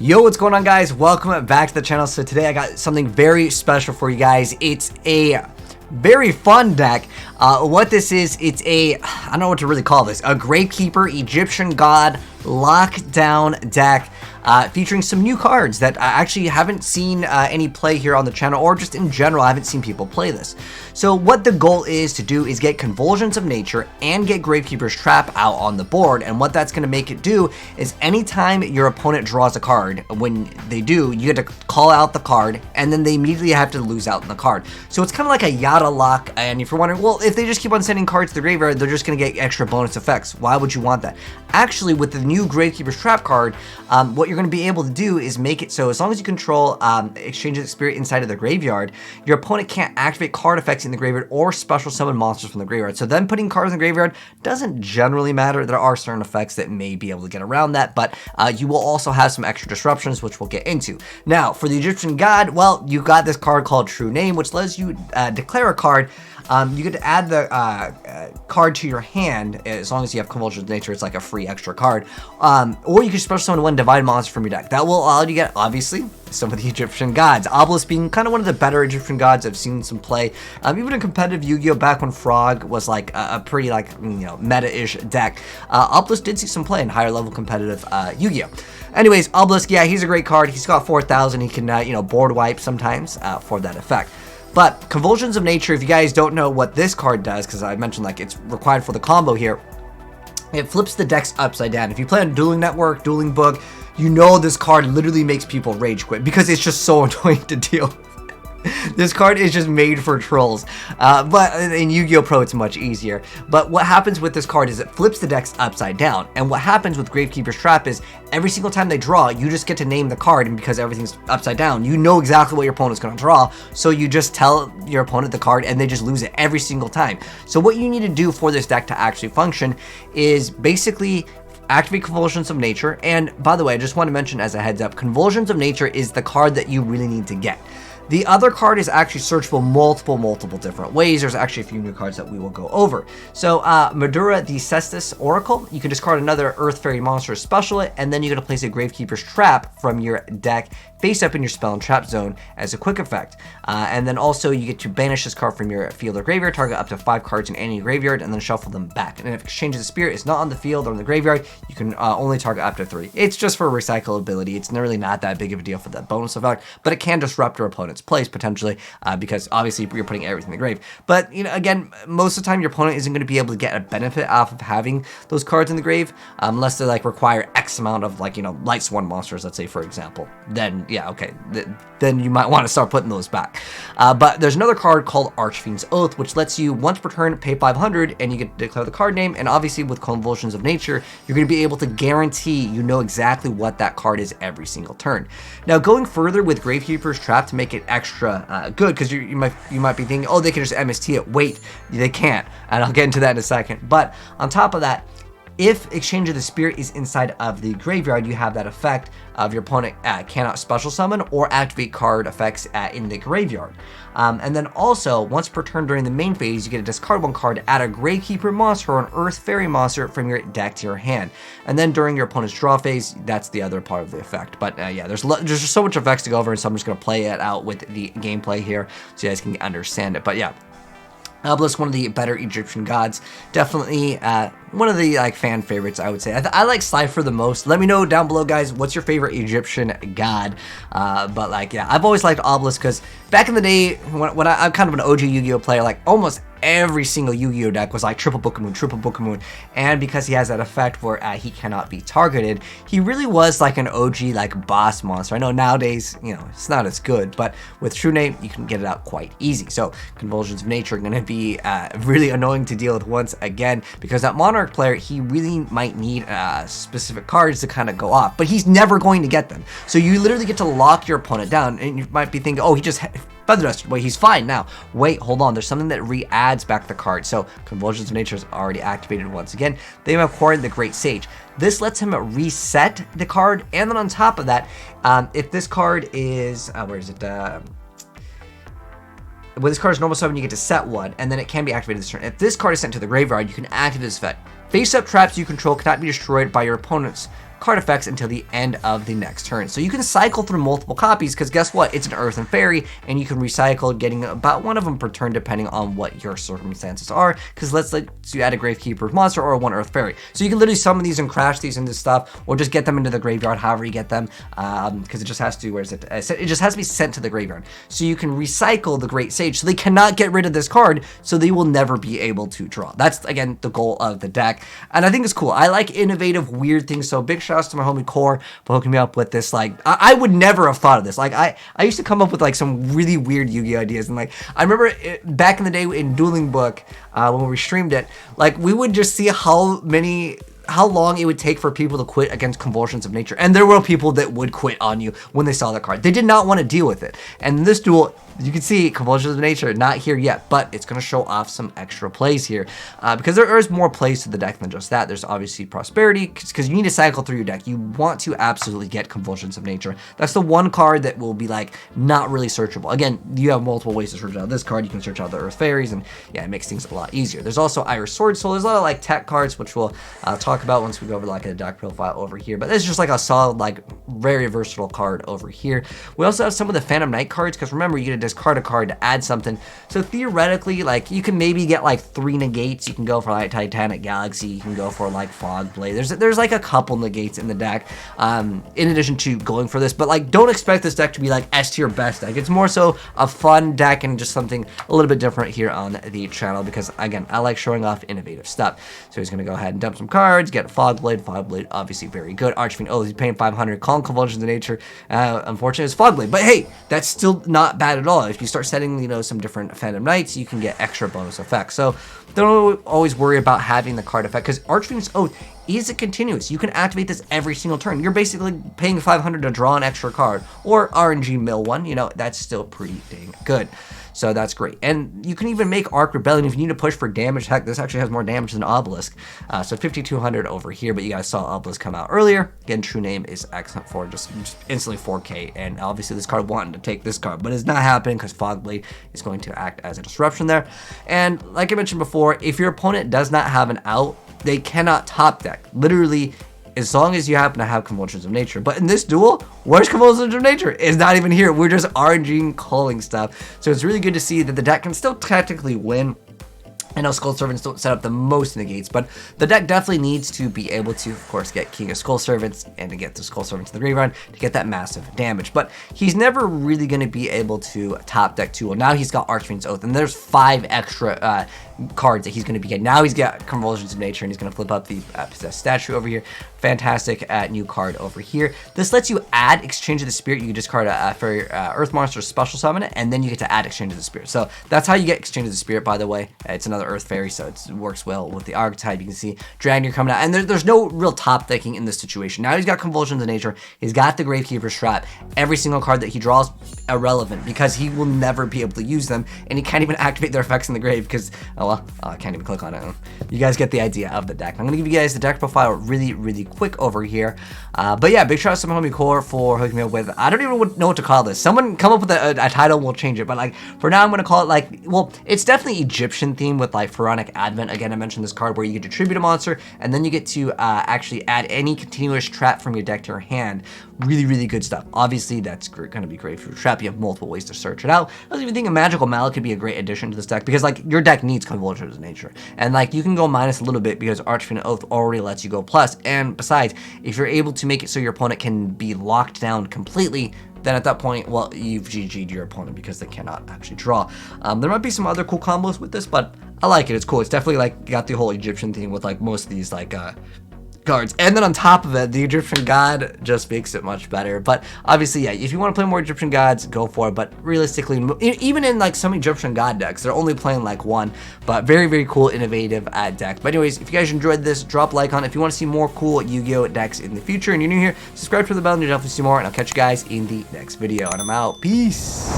Yo, what's going on, guys? Welcome back to the channel. So today I got something very special for you guys. It's a very fun deck. What this is, it's a, I don't know what to really call this, a Gravekeeper Egyptian God LockDown deck. Featuring some new cards that I actually haven't seen any play here on the channel, or just in general, I haven't seen people play this. So what the goal is to do is get Convulsions of Nature and get Gravekeeper's Trap out on the board, and what that's going to make it do is anytime your opponent draws a card, when they do, you get to call out the card, and then they immediately have to lose out in the card. So it's kind of like a Yada lock, and if you're wondering, well, if they just keep on sending cards to the graveyard, they're just going to get extra bonus effects. Why would you want that? Actually, with the new Gravekeeper's Trap card, what you're going to be able to do is make it so as long as you control Exchange of the Spirit inside of the graveyard, your opponent can't activate card effects in the graveyard or special summon monsters from the graveyard. So then putting cards in the graveyard doesn't generally matter. There are certain effects that may be able to get around that, but you will also have some extra disruptions, which we'll get into. Now, for the Egyptian God, well, you got this card called True Name, which lets you declare a card. You get to add the card to your hand as long as you have Convulsion of Nature. It's like a free extra card. Or you can special summon one Divine Monster from your deck. That will allow you to get, obviously, some of the Egyptian gods. Obelisk being kind of one of the better Egyptian gods I've seen some play. Even in competitive Yu-Gi-Oh! Back when Frog was like a pretty, like, you know, meta-ish deck. Obelisk did see some play in higher level competitive Yu-Gi-Oh! Anyways, Obelisk, yeah, he's a great card. He's got 4,000. He can, you know, board wipe sometimes for that effect. But Convulsions of Nature, if you guys don't know what this card does, because I mentioned like it's required for the combo here, it flips the decks upside down. If you play on Dueling Network, Dueling Book, you know this card literally makes people rage quit because it's just so annoying to deal with. This card is just made for trolls, but in Yu-Gi-Oh! Pro it's much easier. But what happens with this card is it flips the decks upside down, and what happens with Gravekeeper's Trap is every single time they draw, you just get to name the card, and because everything's upside down, you know exactly what your opponent's going to draw, so you just tell your opponent the card, and they just lose it every single time. So what you need to do for this deck to actually function is basically activate Convulsions of Nature. And by the way, I just want to mention as a heads up, Convulsions of Nature is the card that you really need to get. The other card is actually searchable multiple different ways. There's actually a few new cards that we will go over. So Madura the Cestus Oracle, you can discard another Earth Fairy monster, special it, and then you're going to place a Gravekeeper's Trap from your deck face up in your spell and trap zone as a quick effect. And then also you get to banish this card from your field or graveyard, target up to 5 cards in any graveyard, and then shuffle them back. And if Exchange of the Spirit is not on the field or in the graveyard, you can only target up to 3. It's just for recyclability. It's really not that big of a deal for that bonus effect, but it can disrupt your opponent's place potentially, because obviously you're putting everything in the grave. But, you know, again, most of the time your opponent isn't going to be able to get a benefit off of having those cards in the grave, unless they like require X amount of, like, you know, Light Sworn monsters, let's say, for example. Then yeah, okay, then you might want to start putting those back. But there's another card called Archfiend's Oath, which lets you once per turn pay 500 and you get to declare the card name. And obviously with Convulsions of Nature, you're going to be able to guarantee you know exactly what that card is every single turn. Now, going further with Gravekeeper's Trap to make it extra good, because you might be thinking, oh, they can just MST it. Wait, they can't, and I'll get into that in a second. But on top of that, if Exchange of the Spirit is inside of the graveyard, you have that effect of your opponent cannot special summon or activate card effects in the graveyard. And then also, once per turn during the main phase, you get to discard 1 card, add a Gravekeeper monster or an Earth Fairy monster from your deck to your hand. And then during your opponent's draw phase, that's the other part of the effect. But yeah, there's just so much effects to go over, and so I'm just going to play it out with the gameplay here so you guys can understand it. But yeah, Obelisk, one of the better Egyptian gods. Definitely one of the like fan favorites, I would say. I like Cypher the most. Let me know down below, guys, what's your favorite Egyptian god? But like, yeah, I've always liked Obelisk because back in the day, when I'm kind of an OG Yu-Gi-Oh player, like almost every single Yu-Gi-Oh deck was like triple Book of Moon, and because he has that effect where he cannot be targeted, he really was like an OG like boss monster. I know nowadays, you know, it's not as good, but with True Name, you can get it out quite easy. So Convulsions of Nature are going to be really annoying to deal with once again, because that Monarch player, he really might need specific cards to kind of go off, but he's never going to get them. So you literally get to lock your opponent down, and you might be thinking, oh, he just Feather Duster, wait, he's fine now. Wait, hold on, there's something that re-adds back the card. So Convulsions of Nature is already activated once again. They have acquired the Great Sage. This lets him reset the card, and then on top of that, if this card is, where is it, when this card is normal summon, you get to set 1, and then it can be activated this turn. If this card is sent to the graveyard, you can activate this effect. Face-up traps you control cannot be destroyed by your opponent's card effects until the end of the next turn. So you can cycle through multiple copies because guess what? It's an Earth and Fairy, and you can recycle, getting about one of them per turn depending on what your circumstances are. Because let's you add a Gravekeeper monster or one Earth Fairy. So you can literally summon these and crash these into stuff, or just get them into the graveyard, however you get them, because it just has to, where is it? It just has to be sent to the graveyard. So you can recycle the Great Sage, so they cannot get rid of this card, so they will never be able to draw. That's, again, the goal of the deck, and I think it's cool. I like innovative, weird things, so big shouts to my homie Core for hooking me up with this. Like, I would never have thought of this. Like, I used to come up with, like, some really weird Yu-Gi-Oh ideas, and, like, I remember back in the day in Dueling Book, when we streamed it, like, we would just see how long it would take for people to quit against Convulsions of Nature. And there were people that would quit on you when they saw the card. They did not want to deal with it. And in this duel, you can see Convulsions of Nature not here yet, but it's going to show off some extra plays here. Because there is more plays to the deck than just that. There's obviously Prosperity, because you need to cycle through your deck. You want to absolutely get Convulsions of Nature. That's the one card that will be, like, not really searchable. Again, you have multiple ways to search out this card. You can search out the Earth Fairies, and yeah, it makes things a lot easier. There's also Iris Sword Soul. There's a lot of, like, tech cards, which we'll talk about once we go over, like, a deck profile over here. But it's just, like, a solid, like, very versatile card over here. We also have some of the Phantom Knight cards, because remember, you get to discard a card to add something. So theoretically, like, you can maybe get like 3 negates. You can go for like Titanic Galaxy. You can go for like Fog Blade. There's like a couple negates in the deck, in addition to going for this. But like, don't expect this deck to be like S tier best deck. It's more so a fun deck and just something a little bit different here on the channel, because again, I like showing off innovative stuff. So he's gonna go ahead and dump some cards, get Fog Blade. Fog Blade, obviously very good. Archfiend, oh, he's paying 500. Calling Convulsions of Nature. Unfortunately, it's Fog Blade, but hey, that's still not bad at all. If you start setting, you know, some different Phantom Knights, you can get extra bonus effects. So don't always worry about having the card effect, because Archfiend's Oath is a continuous. You can activate this every single turn. You're basically paying 500 to draw an extra card, or RNG mill one. You know, that's still pretty dang good. So that's great. And you can even make Arc Rebellion if you need to push for damage. Heck, this actually has more damage than Obelisk. So 5200 over here, but you guys saw Obelisk come out earlier. Again, True Name is excellent for just instantly 4K. And obviously this card wanted to take this card, but it's not happening because Fog Blade is going to act as a disruption there. And like I mentioned before, if your opponent does not have an out, they cannot top deck. Literally, as long as you happen to have Convulsions of Nature. But in this duel, where's Convulsions of Nature? It's not even here. We're just RNGing calling stuff. So it's really good to see that the deck can still technically win. I know Skull Servants don't set up the most negates, but the deck definitely needs to be able to, of course, get King of Skull Servants and to get the Skull Servants in the graveyard to get that massive damage. But he's never really going to be able to top deck too well. Now he's got Archfiend's Oath, and there's 5 extra cards that he's going to be getting. Now he's got Convulsions of Nature, and he's going to flip up the Possessed Statue over here. Fantastic new card over here. This lets you add Exchange of the Spirit. You can discard a Fairy Earth Monster, special summon it, and then you get to add Exchange of the Spirit. So that's how you get Exchange of the Spirit, by the way. It's another Earth Fairy, so it works well with the archetype. You can see Dragon coming out, and there's no real top decking in this situation. Now he's got Convulsions of Nature. He's got the Gravekeeper Strap. Every single card that he draws, irrelevant, because he will never be able to use them, and he can't even activate their effects in the grave because, oh well, I can't even click on it. You guys get the idea of the deck. I'm going to give you guys the deck profile really, really quick over here. But yeah, big shout out to my homie Core for hooking me up with, I don't even know what to call this. Someone come up with a title, we'll change it. But like, for now, I'm going to call it like, well, it's definitely Egyptian theme with like Pharaonic Advent. Again, I mentioned this card where you get to tribute a monster, and then you get to actually add any continuous trap from your deck to your hand. Really, really good stuff. Obviously, that's going to be great for your trap. You have multiple ways to search it out. I was even thinking Magical Mallet could be a great addition to this deck, because like your deck needs Convulsions of Nature, and like you can go minus a little bit because Archfiend Oath already lets you go plus. And besides, if you're able to make it so your opponent can be locked down completely, then at that point, well, you've GG'd your opponent because they cannot actually draw. There might be some other cool combos with this, but I like it. It's cool. It's definitely like got the whole Egyptian theme with like most of these like cards, and then on top of it, the Egyptian God just makes it much better. But obviously, yeah, if you want to play more Egyptian gods, go for it. But realistically, even in like some Egyptian god decks, they're only playing like one. But very, very cool, innovative deck. But anyways, if you guys enjoyed this, drop a like on it. If you want to see more cool Yu-Gi-Oh decks in the future and you're new here, subscribe to the bell and you'll definitely see more. And I'll catch you guys in the next video. And I'm out. Peace.